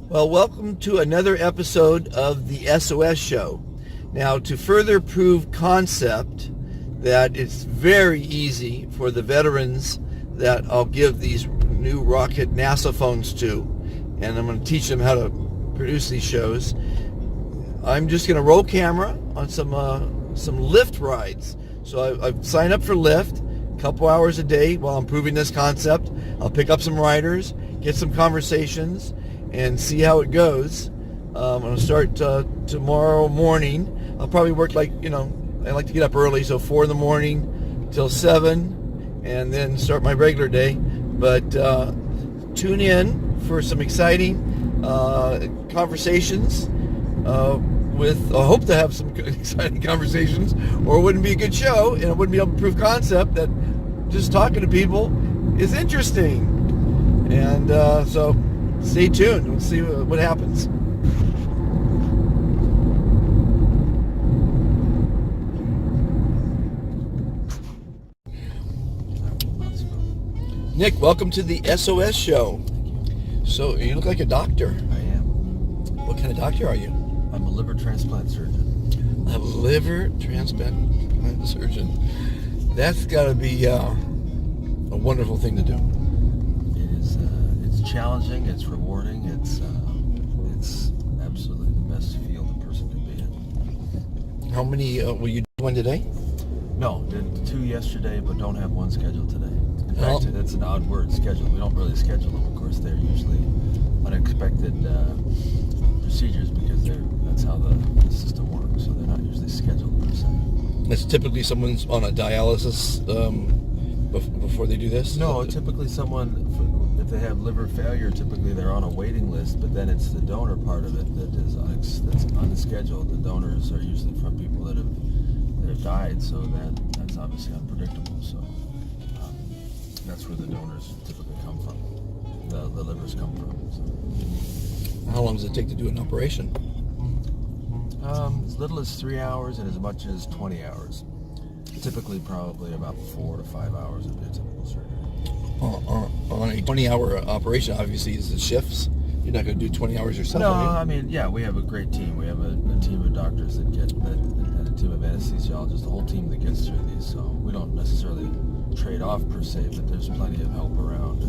Well, welcome to another episode of the SOS Show. Now, to further prove concept that it's very easy for the veterans that I'll give these new rocket NASA phones to, and I'm going to teach them how to produce these shows, I'm just going to roll camera on some Lyft rides. So I've signed up for Lyft, a couple hours a day while I'm proving this concept. I'll pick up some riders, get some conversations, and see how it goes. I'm going to start tomorrow morning. I'll probably work I like to get up early, so 4 in the morning till 7, and then start my regular day. But tune in for some exciting conversations I hope to have some good, exciting conversations, or it wouldn't be a good show, and I wouldn't be able to prove concept that just talking to people is interesting. And so stay tuned. We'll see what happens. Nick, welcome to the SOS Show. So you look like a doctor. I am. What kind of doctor are you? I'm a liver transplant surgeon. A liver transplant surgeon. That's got to be a wonderful thing to do. It is. It's challenging. It's rewarding. It's absolutely the best field a person could be in. How many will you do one today? No, did 2 yesterday, but don't have one scheduled today. In fact, that's an odd word, scheduled. We don't really schedule them. Of course, they're usually unexpected procedures because that's how the system works. So they're not usually scheduled per se. That's typically someone's on a dialysis before they do this? No, typically if they have liver failure, typically they're on a waiting list, but then it's the donor part of it that's unscheduled. The donors are usually from people that have died, so that's obviously unpredictable. So that's where the donors typically come from. The livers come from. So. How long does it take to do an operation? As little as 3 hours and as much as 20 hours. Typically, probably about 4 to 5 hours would be a typical surgery. On a 20-hour operation, obviously, is the shifts. You're not going to do 20 hours yourself. No, I mean, yeah, we have a great team. We have a team of doctors and a team of anesthesiologists, the whole team that gets through these. So we don't necessarily trade off per se, but there's plenty of help around.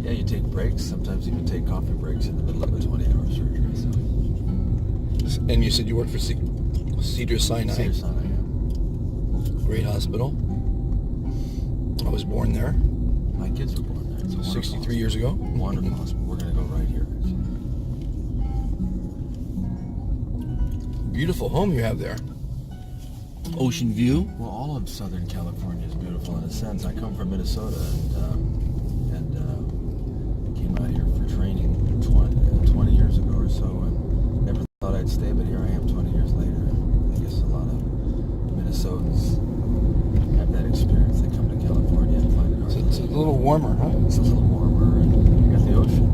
Yeah, you take breaks. Sometimes you can take coffee breaks in the middle of a 20-hour surgery. So. And you said you work for Cedars-Sinai. Cedars-Sinai, yeah. Great hospital. I was born there. My kids were born there. It's 63 years ago. Wonderful hospital. We're going to go right here. Beautiful home you have there. Ocean view. Well, all of Southern California is beautiful in a sense. I come from Minnesota and came out here for training 20 years ago or so, and never thought I'd stay, but here I am 20 years later. And I guess a lot of Minnesotans have that experience. They come to California and find it hard. So it's a little warmer, huh? It's a little warmer, and you got the ocean.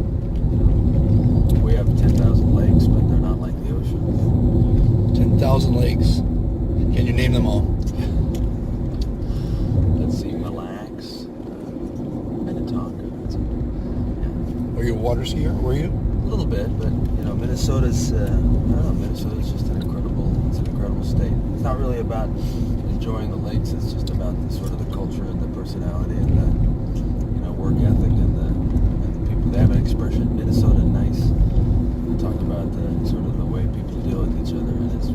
We have 10,000 lakes, but they're not like the ocean. 10,000 lakes. Can you name them all? Let's see, Mille Lacs, Minnetonka. Are you a water skier? Were you? A little bit, but Minnesota's Minnesota's just an incredible state. It's not really about enjoying the lakes. It's just about the sort of the culture and the personality and the work ethic and the people. They have an expression, Minnesota nice. They talk about the sort of the way people deal with each other, and it's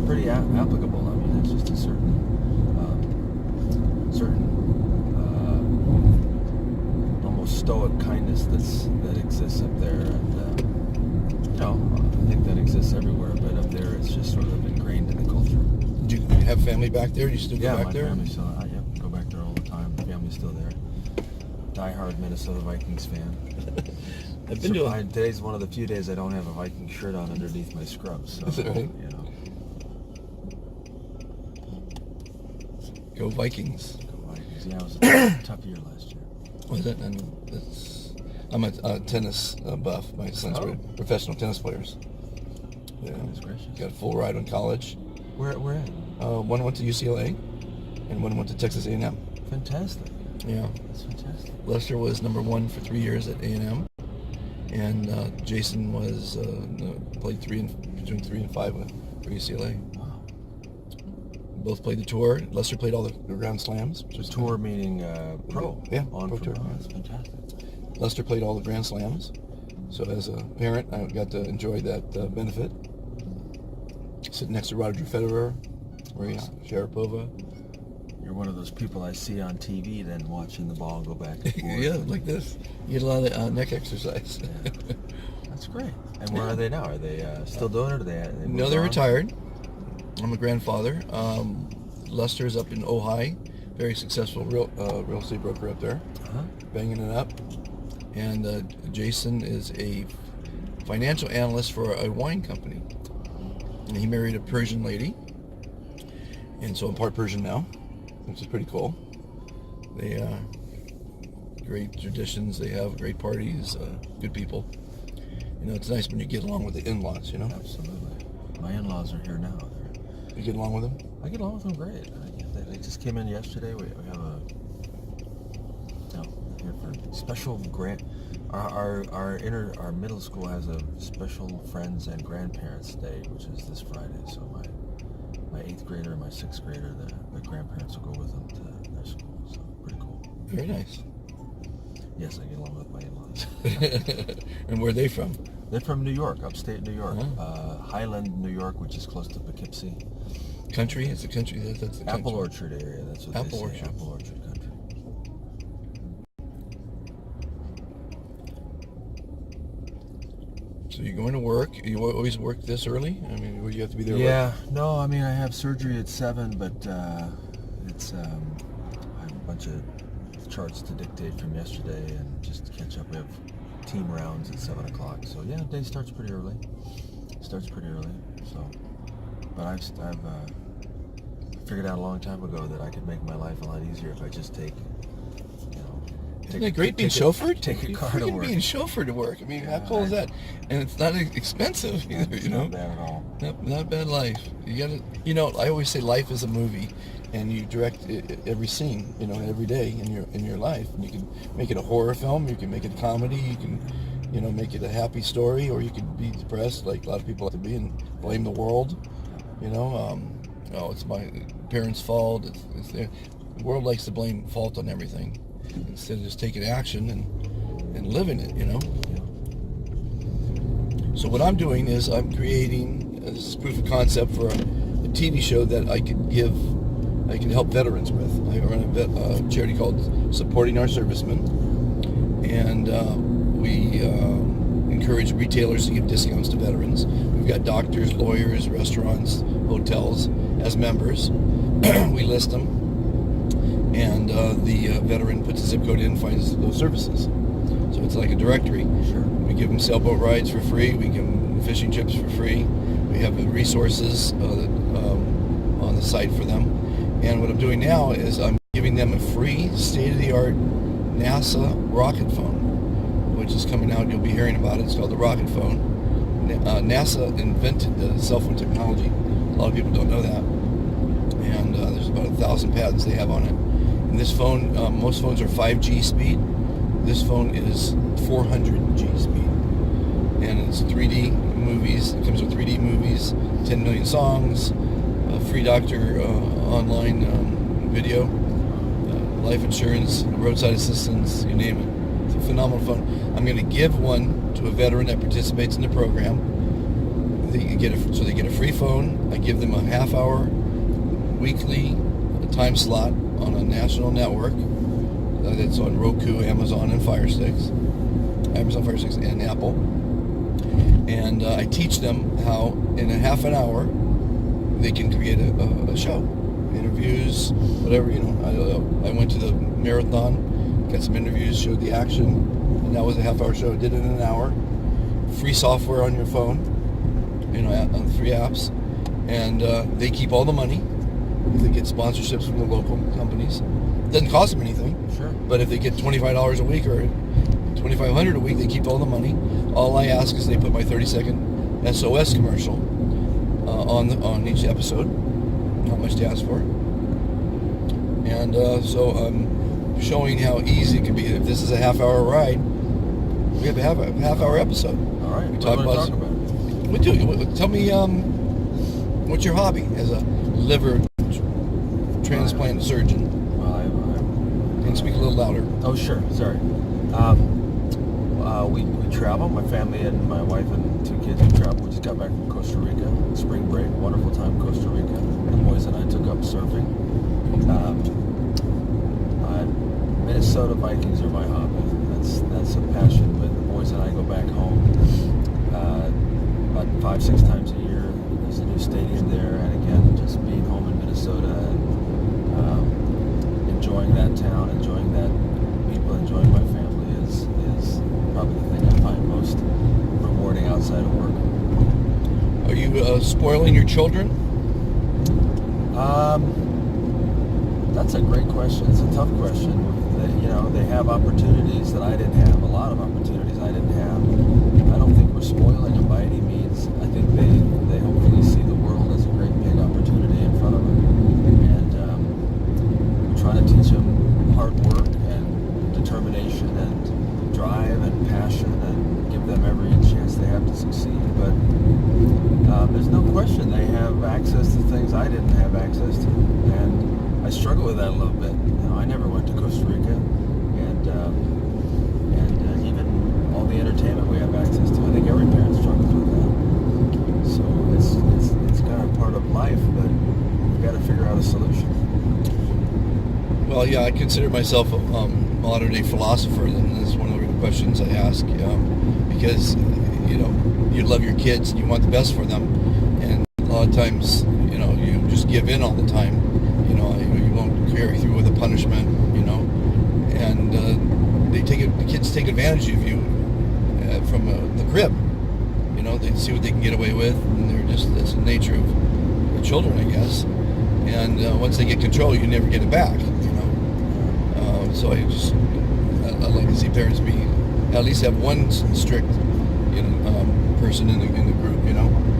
pretty applicable. I mean, it's just a certain almost stoic kindness that exists up there, and I think that exists everywhere. But up there, it's just sort of ingrained in the culture. Do you have family back there? Do you still go back there? Yeah, my family's still. Go back there all the time. The family's still there. Die-hard Minnesota Vikings fan. I've been to. Today's one of the few days I don't have a Viking shirt on underneath my scrubs. So, is it right? Go Vikings. Go Vikings. Yeah, it was a tough year last year. Was it? And I'm a tennis buff. My sons were professional tennis players. Yeah. Goodness gracious. Got a full ride on college. Where at? One went to UCLA, and one went to Texas A&M. Fantastic. Yeah. That's fantastic. Lester was number 1 for 3 years at A&M, and Jason was played between 3 and 5 for UCLA. Wow. Both played the tour. Lester played all the Grand Slams. The tour meaning pro? Yeah, on pro from, tour. oh, Yeah. that's fantastic. Lester played all the Grand Slams. So as a parent, I got to enjoy that benefit. Sitting next to Roger Federer, Maria Sharapova. You're one of those people I see on TV then watching the ball go back and forth. Yeah, like this. You get a lot of neck exercise. Yeah. That's great. And where are they now? Are they still doing it? Or they No, they're retired. I'm a grandfather. Lester's up in Ojai, very successful real estate broker up there, banging it up. And Jason is a financial analyst for a wine company. And he married a Persian lady, and so I'm part Persian now, which is pretty cool. They great traditions. They have great parties. Good people. You know, it's nice when you get along with the in-laws. You know. Absolutely. My in-laws are here now. You get along with them? I get along with them great. They just came in yesterday. We have here for special grant. Our middle school has a special friends and grandparents day, which is this Friday. So my 8th grader and my 6th grader, the grandparents will go with them to their school. So pretty cool. Very nice. Yes, I get along with my in-laws. And where are they from? They're from New York, upstate New York, Highland, New York, which is close to Poughkeepsie. Country? It's a country. That's the country. Apple Orchard area. That's what Apple they say. Orchard. Apple Orchard country. So you're going to work. You always work this early? I mean, you have to be there. Yeah. No, I mean I have surgery at 7, but it's I have a bunch of charts to dictate from yesterday and just to catch up. We have team rounds at 7 o'clock. So yeah, day starts pretty early. So, but I've figured out a long time ago that I could make my life a lot easier if I just take. Isn't it great being chauffeured? Take a car to work. Being chauffeured to work. I mean, how cool is that? And it's not expensive either, you know? Not bad at all. Not bad life. You gotta, you know, I always say life is a movie, and you direct every scene, you know, every day in your life. And you can make it a horror film, you can make it a comedy, you can, you know, make it a happy story, or you can be depressed, like a lot of people like to be, and blame the world, you know. Oh, it's my parents' fault. It's the world likes to blame fault on everything, instead of just taking action and living it, you know. So what I'm doing is I'm creating this proof of concept for a TV show that I can help veterans with. I run a charity called Supporting Our Servicemen, and we encourage retailers to give discounts to veterans. We've got doctors, lawyers, restaurants, hotels as members. We list them, and the veteran puts a zip code in and finds those services. So it's like a directory. Sure. We give them sailboat rides for free. We give them fishing trips for free. We have the resources on the site for them. And what I'm doing now is I'm giving them a free state-of-the-art NASA rocket phone, which is coming out. You'll be hearing about it. It's called the rocket phone. NASA invented the cell phone technology. A lot of people don't know that. And there's about 1,000 patents they have on it. And this phone, most phones are 5G speed. This phone is 400G speed. And it's 3D movies. It comes with 3D movies, 10 million songs, free doctor online video, life insurance, roadside assistance, you name it. It's a phenomenal phone. I'm going to give one to a veteran that participates in the program. They get a free phone. I give them a half-hour weekly time slot on a national network that's on Roku, Amazon Fire Sticks and Apple. And I teach them how in a half an hour they can create a show, interviews, whatever, you know. I went to the marathon, got some interviews, showed the action, and that was a half-hour show. I did it in an hour. Free software on your phone, you know, on 3 apps, and they keep all the money. They get sponsorships from the local companies. It doesn't cost them anything. Sure. But if they get $25 a week or $2,500 a week, they keep all the money. All I ask is they put my 30-second SOS commercial on each episode. Not much to ask for. And so showing how easy it can be. If this is a half-hour ride, we have a half-hour episode. All right. We What talk do you about. want to talk about? We do. Tell me, what's your hobby as a liver transplant surgeon? Well, And speak a little louder. oh, sure. Sorry. We travel. My family and my wife and 2 kids, we travel. We just got back from Costa Rica. Spring break. Wonderful time in Costa Rica. The boys and I took up surfing. Minnesota Vikings are my hobby. That's a passion. But the boys and I go back home about 5-6 times a year. There's a new stadium there, and again, just being home in Minnesota and enjoying that town, enjoying that people, enjoying my family is probably the thing I find most rewarding outside of work. Are you spoiling your children? That's a great question. It's a tough question. They have opportunities that I didn't have, a lot of opportunities I didn't have. I don't think we're spoiling them by any means. I think they hopefully see the world as a great big opportunity in front of them. And we're trying to teach them hard work and determination and drive and passion and give them every chance they have to succeed. But there's no question they have access to things I didn't have access to. And I struggle with that a little bit. I never went to Costa Rica, and even all the entertainment we have access to. I think every parent struggles with that. So it's kind of part of life, but we've got to figure out a solution. Well, yeah, I consider myself a modern-day philosopher, and that's one of the questions I ask, because you love your kids and you want the best for them, and a lot of times you just give in all the time. You won't carry through with a punishment, and the kids take advantage of you from the crib. They see what they can get away with, and that's the nature of the children, I guess. And once they get control, you never get it back. So I like to see parents at least have one strict, person in the group.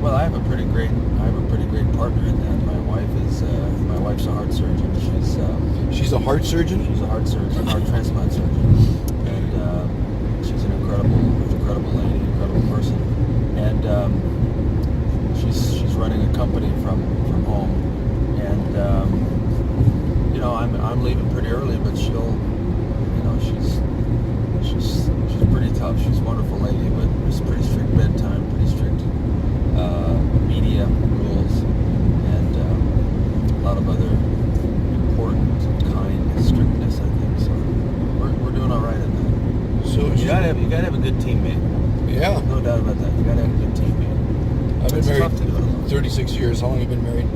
Well, I have a pretty great partner in that. My wife's a heart surgeon. She's a heart surgeon? She's a heart surgeon, heart transplant surgeon, and she's an incredible lady, incredible person. And she's running a company from home, and I'm leaving pretty early, but she's pretty tough. She's a wonderful lady, but there's pretty strict bedtime, pretty strict media rules, and a lot of other important kind strictness, I think. So we're doing all right in that. So you gotta have a good teammate. Yeah, no doubt about that. You gotta have a good teammate. I've been married 36 years. How long have you been married?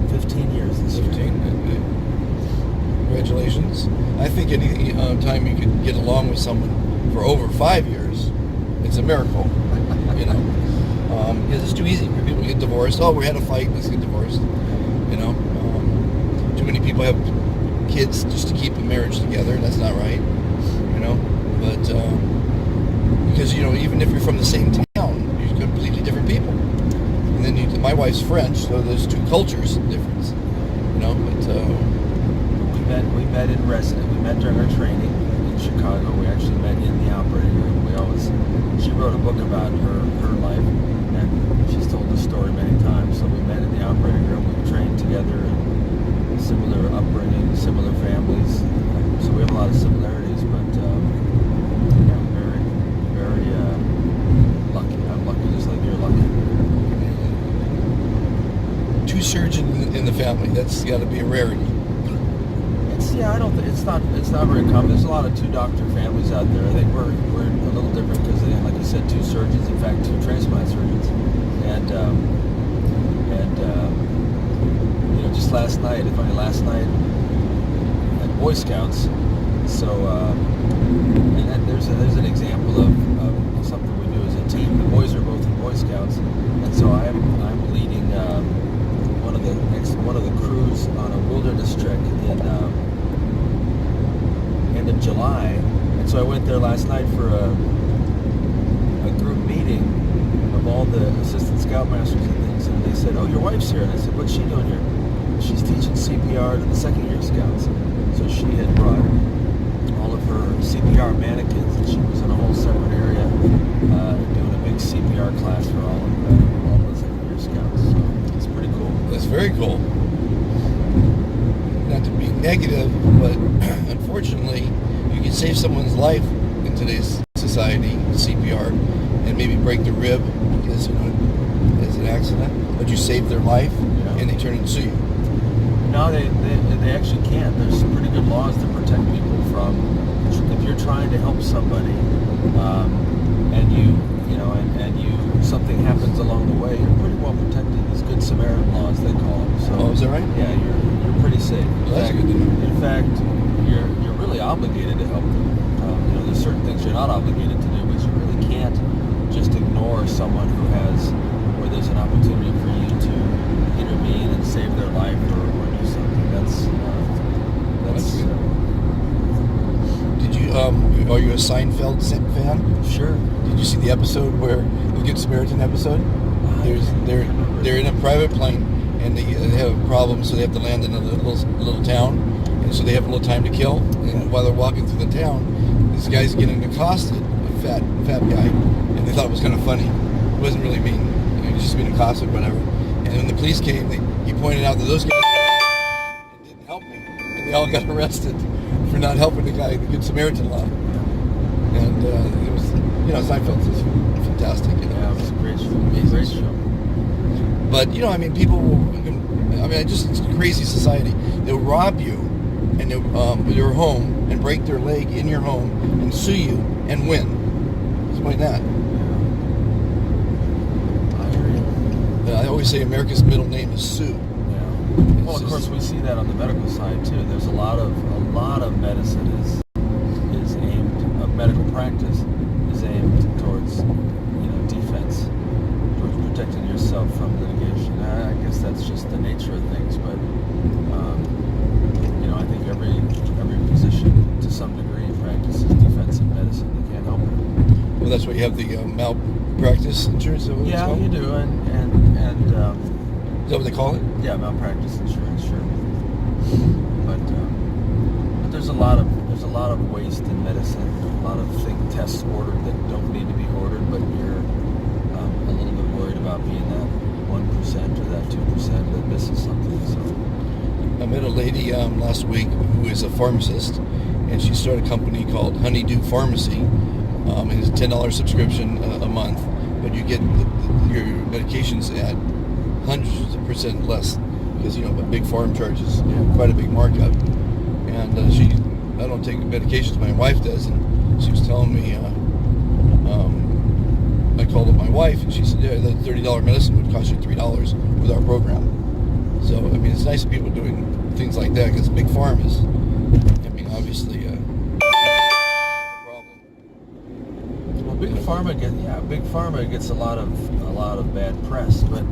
15 years this year. 15. Congratulations. I think any time you can get along with someone for over 5 years, it's a miracle. Because it's too easy for people to get divorced. Oh, we had a fight, let's get divorced. Too many people have kids just to keep a marriage together, and that's not right. But because even if you're from the same town, you're completely different people. And then my wife's French, so there's 2 cultures difference. But we met in resident. We met during our training in Chicago. We actually met in the operating room. She wrote a book about her life, and she's told the story many times. So we met in the operating room. We trained together, and similar upbringing, similar families. So we have a lot of similarities, but very, very lucky. I'm lucky, just like you're lucky. 2 surgeons in the family. That's got to be a rarity. I don't think it's not very common. There's a lot of 2-doctor families out there. I think we're a little different because, like you said, 2 surgeons. In fact, 2 transplant surgeons. And just last night at Boy Scouts. So and there's an example of something we do as a team. The boys are both in Boy Scouts, and so I'm leading one of the crews on a wilderness trek in end of July, and so I went there last night for a group meeting of all the assistant scoutmasters and things, and they said, "Oh, your wife's here," and I said, "What's she doing here?" She's teaching CPR to the second-year scouts. So she had brought all of her CPR mannequins, and she was in a whole separate area doing a big CPR class for all of the Eagle Scouts. So it's pretty cool. That's very cool. Not to be negative, but unfortunately, you can save someone's life in today's society, CPR, and maybe break the rib because, as an accident, but you save their life, and they turn and sue you. No, they actually can't. There's pretty good laws to protect people from, if you're trying to help somebody, and something happens along the way, you're pretty well protected. These Good Samaritan laws, they call them. So, is that right? Yeah, you're pretty safe. Well, that's good to know. In fact, you're really obligated to help them. There's certain things you're not obligated to do, but you really can't just ignore someone where there's an opportunity for you to intervene and save their life or do something. That's good. Did you are you a Seinfeld fan? Sure. Did you see the episode where the Good Samaritan episode? They're in a private plane and they have a problem, so they have to land in a little town, and so they have a little time to kill. And while they're walking through the town, this guy's getting accosted, a fat guy, and they thought it was kind of funny. It wasn't really mean. He was just being accosted, whatever. And when the police came, he pointed out that those guys didn't help me, and they all got arrested for not helping the guy, the Good Samaritan law. And it was, Seinfeld is fantastic. Yeah, it was a great show. Amazing. Great show. But people, it's a crazy society. They'll rob you, and your home, and break their leg in your home, and sue you, and win. Explain that. I always say America's middle name is Sue. Yeah. Well, of course, we see that on the medical side too. There's a lot of medicine is aimed, medical practice is aimed towards, defense, towards protecting yourself from litigation. I guess that's just the nature of things, but I think every position to some degree practices defensive medicine. You can't help it. Well, that's why you have the malpractice insurance. Yeah, you do, and is that what they call it? Yeah, malpractice insurance, sure. But there's a lot of waste in medicine. A lot of tests ordered that don't need to be ordered, but you're a little bit worried about being that 1% or that 2% that misses something. So I met a lady last week who is a pharmacist, and she started a company called Honeydew Pharmacy. And it's a $10 subscription a month, but you get your medications at hundreds of percent less because a big farm charges quite a big markup. And I don't take medications, my wife does, and she was telling me, I called up my wife and she said, yeah, the $30 medicine would cost you $3 with our program. So it's nice of people doing things like that because big farm is, obviously a problem. Well, big pharma gets a lot of bad press, but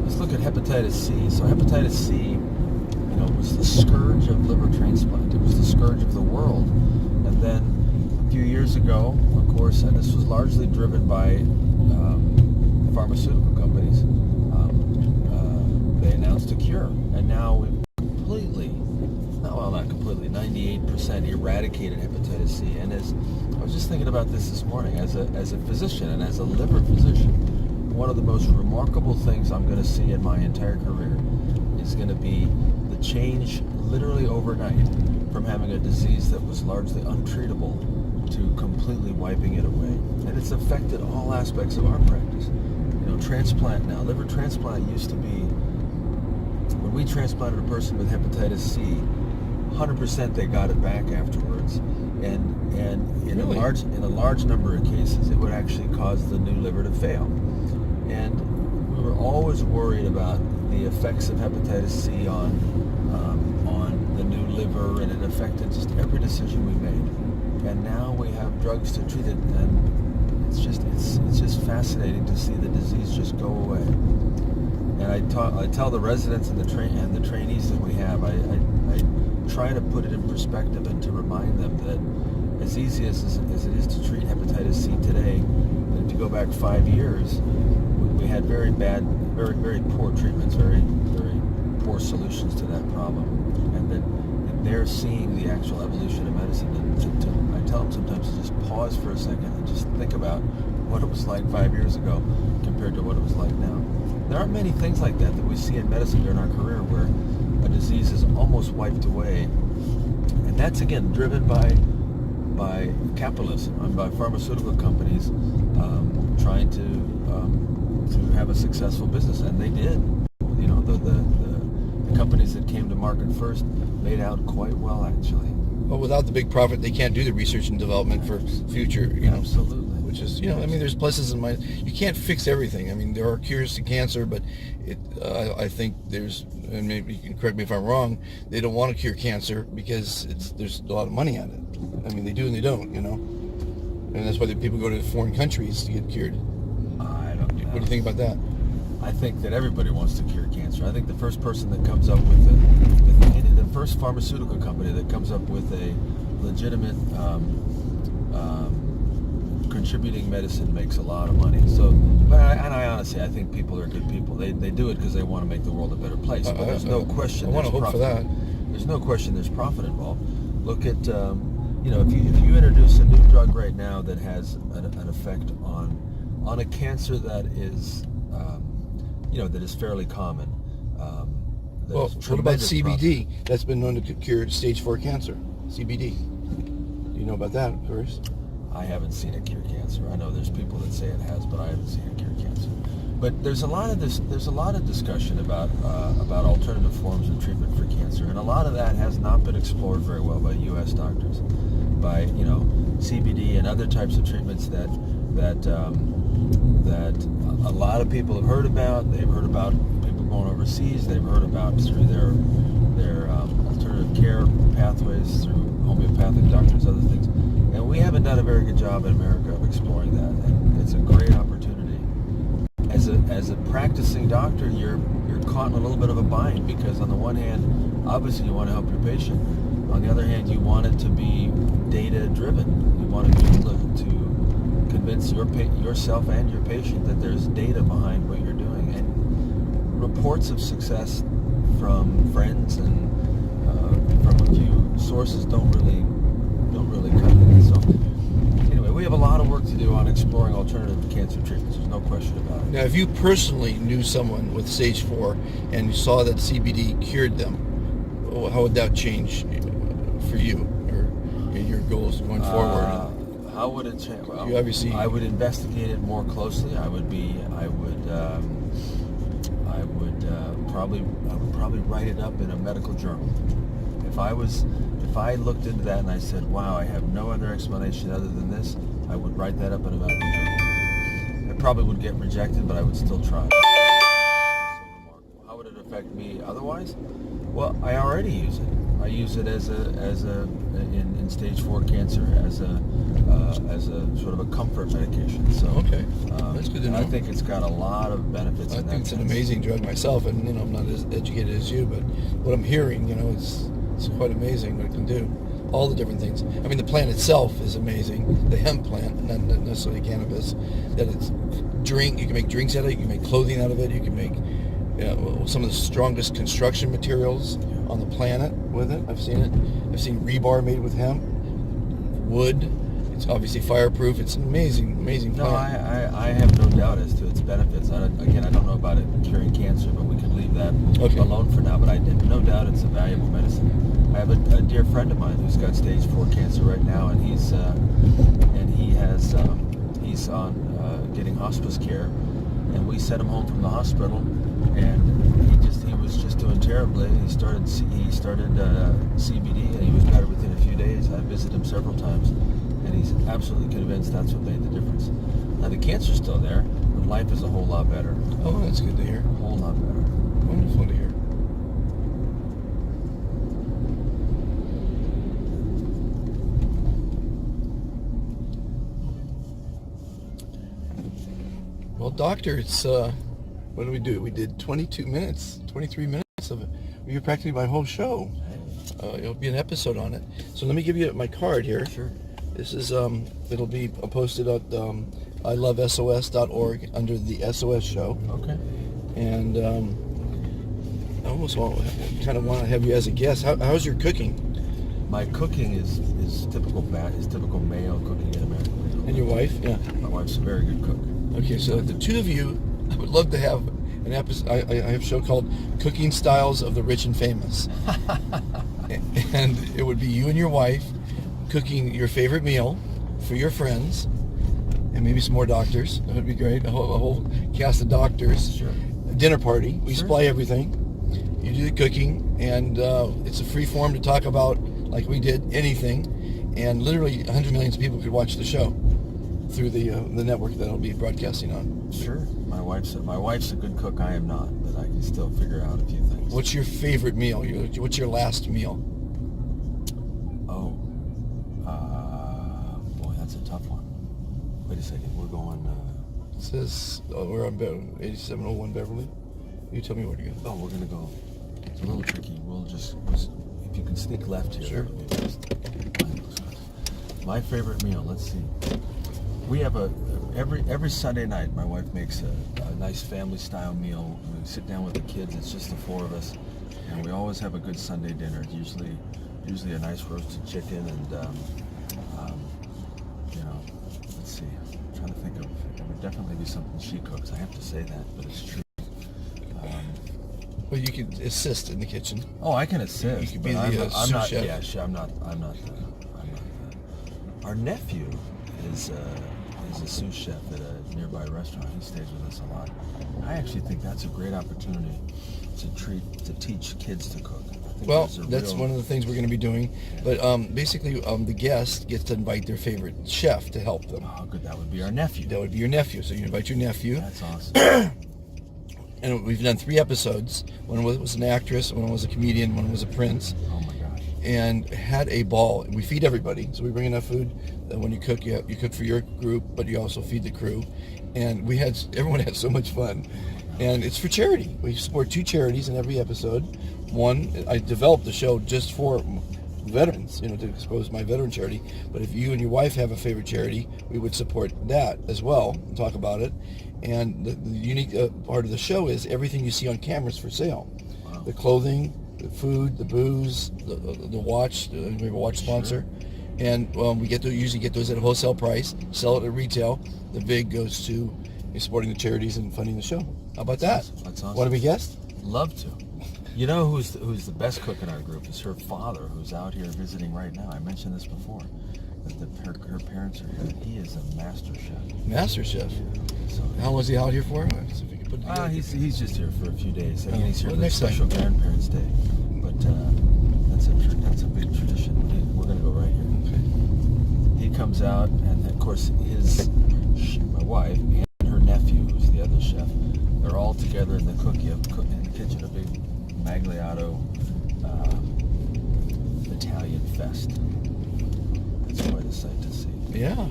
let's look at hepatitis C. So hepatitis C, was the scourge of liver transplant. It was the scourge of the world. And then a few years ago, of course, and this was largely driven by pharmaceutical companies, they announced a cure. And now we've not completely, 98% eradicated hepatitis C. And I was just thinking about this morning, as a physician and as a liver physician, one of the most remarkable things I'm going to see in my entire career is going to be the change literally overnight from having a disease that was largely untreatable to completely wiping it away. And it's affected all aspects of our practice. Transplant now. Liver transplant used to be, when we transplanted a person with hepatitis C, 100% they got it back afterwards. And in a large number of cases, it would actually cause the new liver to fail. And we were always worried about the effects of hepatitis C on the new liver, and it affected just every decision we made. And now we have drugs to treat it, and it's just fascinating to see the disease just go away. And I tell the residents and the trainees that we have, I try to put it in perspective and to remind them that as easy as it is to treat hepatitis C today, that if you go back 5 years, we had very bad, very, very poor treatments, very, very poor more solutions to that problem, and that they're seeing the actual evolution of medicine. And I tell them sometimes to just pause for a second and just think about what it was like 5 years ago compared to what it was like now. There aren't many things like that we see in medicine during our career where a disease is almost wiped away, and that's again driven by capitalism and by pharmaceutical companies trying to have a successful business, and they did. You know, the companies that came to market first made out quite well, actually. Well, without the big profit, they can't do the research and development for future, Absolutely. Which is, I mean, there's pluses and minuses. You can't fix everything. I mean, there are cures to cancer, but I think there's, and maybe you can correct me if I'm wrong, they don't want to cure cancer because there's a lot of money on it. I mean, they do and they don't, and that's why people go to foreign countries to get cured. I don't know. What do you think about that? I think that everybody wants to cure cancer. I think the first person that comes up with the first pharmaceutical company that comes up with a legitimate contributing medicine makes a lot of money. So, I honestly, I think people are good people. They do it because they want to make the world a better place. But there's no question. I want to hope for that. There's no question there's profit involved. Look at if you introduce a new drug right now that has an effect on a cancer that is that is fairly common. Well, what about CBD? That's been known to cure stage 4 cancer. CBD. Do you know about that first? I haven't seen it cure cancer. I know there's people that say it has, but I haven't seen it cure cancer. But there's a lot of discussion about alternative forms of treatment for cancer, and a lot of that has not been explored very well by U.S. doctors, by CBD and other types of treatments that a lot of people have heard about. They've heard about people going overseas. They've heard about through their alternative care pathways, through homeopathic doctors, other things. And we haven't done a very good job in America of exploring that. And it's a great opportunity. As a practicing doctor, you're caught in a little bit of a bind, because on the one hand, obviously you want to help your patient. On the other hand, you want it to be data driven. You want to be able to convince yourself and your patient that there's data behind what you're doing, and reports of success from friends and from a few sources don't really cut it. So anyway, we have a lot of work to do on exploring alternative cancer treatments. There's no question about it. Now, if you personally knew someone with stage 4 and you saw that CBD cured them, how would that change for you or your goals going forward? How would it change? Well, you obviously, I would investigate it more closely. I would probably write it up in a medical journal. If I looked into that and I said, wow, I have no other explanation other than this, I would write that up in a medical journal. It probably would get rejected, but I would still try. So remarkable. How would it affect me otherwise? Well, I already use it. I use it in stage 4 cancer as a sort of a comfort medication. So okay, that's good to know. I think it's got a lot of benefits. I think it's an amazing drug myself, and I'm not as educated as you, but what I'm hearing, it's quite amazing what it can do. All the different things. I mean, the plant itself is amazing. The hemp plant, not necessarily cannabis. That it's you can make drinks out of it. You can make clothing out of it. You can make some of the strongest construction materials on the planet with it. I've seen it. I've seen rebar made with hemp, wood. It's obviously fireproof. It's an amazing plant. No, I have no doubt as to its benefits. I don't know about it curing cancer, but we can leave that alone for now. But I have no doubt it's a valuable medicine. I have a dear friend of mine who's got stage 4 cancer right now, and he's on getting hospice care, and we sent him home from the hospital, and he was just doing terribly. He started CBD, and he was better within a few days. I visited him several times, and he's absolutely convinced that's what made the difference. Now the cancer's still there, but life is a whole lot better. Oh, that's good to hear. A whole lot better. Wonderful to hear. Well, doctor, it's what do we do? We did 23 minutes of it. You're practically my whole show. It'll be an episode on it. So let me give you my card here. Sure. This is it'll be posted at ilovesos.org under the SOS Show. Okay. And almost kind of want to have you as a guest. How's your cooking? My cooking is typical male cooking in America. And your wife? Yeah. My wife's a very good cook. Okay, so the two of you, I would love to have an episode. I have a show called Cooking Styles of the Rich and Famous. And it would be you and your wife cooking your favorite meal for your friends, and maybe some more doctors. That would be great. A whole cast of doctors. Sure. A dinner party. We supply everything. You do the cooking, and it's a free form to talk about, like we did, anything. And literally 100 million people could watch the show through the network that it'll be broadcasting on. Sure. My wife's a good cook. I am not, but I can still figure out a few things. What's your favorite meal? What's your last meal? Oh, boy, that's a tough one. Wait a second. We're going. It says we're on 8701 Beverly. You tell me where to go. Oh, we're gonna go. It's a little tricky. We'll just if you can sneak left here. Sure. My favorite meal. Let's see. We have every Sunday night. My wife makes a nice family style meal. We sit down with the kids. It's just the four of us, and we always have a good Sunday dinner. Usually a nice roasted chicken, and let's see. I'm trying to think of. It would definitely be something she cooks. I have to say that, but it's true. Well, you could assist in the kitchen. Oh, I can assist. You could be but the I'm sous not. chef. Yeah, I'm not. Our nephew is a sous chef at a nearby restaurant. He stays with us a lot. I actually think that's a great opportunity to teach kids to cook. Well, that's one of the things we're going to be doing. But basically, the guest gets to invite their favorite chef to help them. Oh, good. That would be our nephew. That would be your nephew. So you invite your nephew. That's awesome. And we've done 3 episodes. One was an actress, one was a comedian, one was a prince. Oh my gosh. And had a ball. We feed everybody. So we bring enough food that when you cook, you cook for your group, but you also feed the crew. And everyone had so much fun. And it's for charity. We support 2 charities in every episode. One, I developed the show just for veterans, to expose my veteran charity. But if you and your wife have a favorite charity, we would support that as well and talk about it. And the unique part of the show is everything you see on camera is for sale. Wow. The clothing, the food, the booze, the watch. We have a watch sponsor. Sure. And we usually get those at a wholesale price, sell it at retail. The big goes to supporting the charities and funding the show. How about that? That's awesome. Want to be guest? Love to. You know who's the best cook in our group is her father, who's out here visiting right now. I mentioned this before, that her parents are here. He is a master chef. Master chef. So, how long is he out here for? So if you could put it together. He's just here for a few days. I mean, he's here Well, for next special time. Grandparents' Day. But that's a big tradition. We're gonna go right here. Okay. He comes out, and of course my wife and her nephew, who's the other chef, they're all together in the kitchen, a big Magliato Italian fest. It's quite a sight to see. Yeah.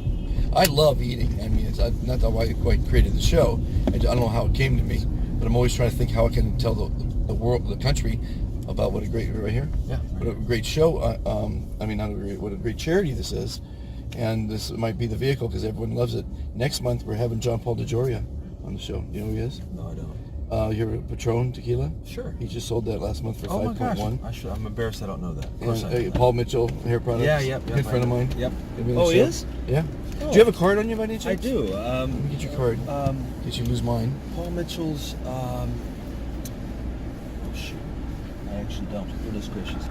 I love eating. I mean, it's not that I quite created the show. I don't know how it came to me, but I'm always trying to think how I can tell the world, the country, about what a great right here. Yeah. What a great show. What a great charity this is, and this might be the vehicle because everyone loves it. Next month we're having John Paul DeJoria on the show. You know who he is? No, I don't. You ever Patron tequila? Sure. He just sold that last month for 5.1. I'm embarrassed I don't know that. Of course I know Paul Mitchell hair products. Yeah, yep. Good friend of mine. Yep. Oh, he is? Yeah. Oh. Do you have a card on you by any chance? I do. Let me get your card. In case you lose mine. Paul Mitchell's. Oh shoot! I actually don't. Goodness gracious.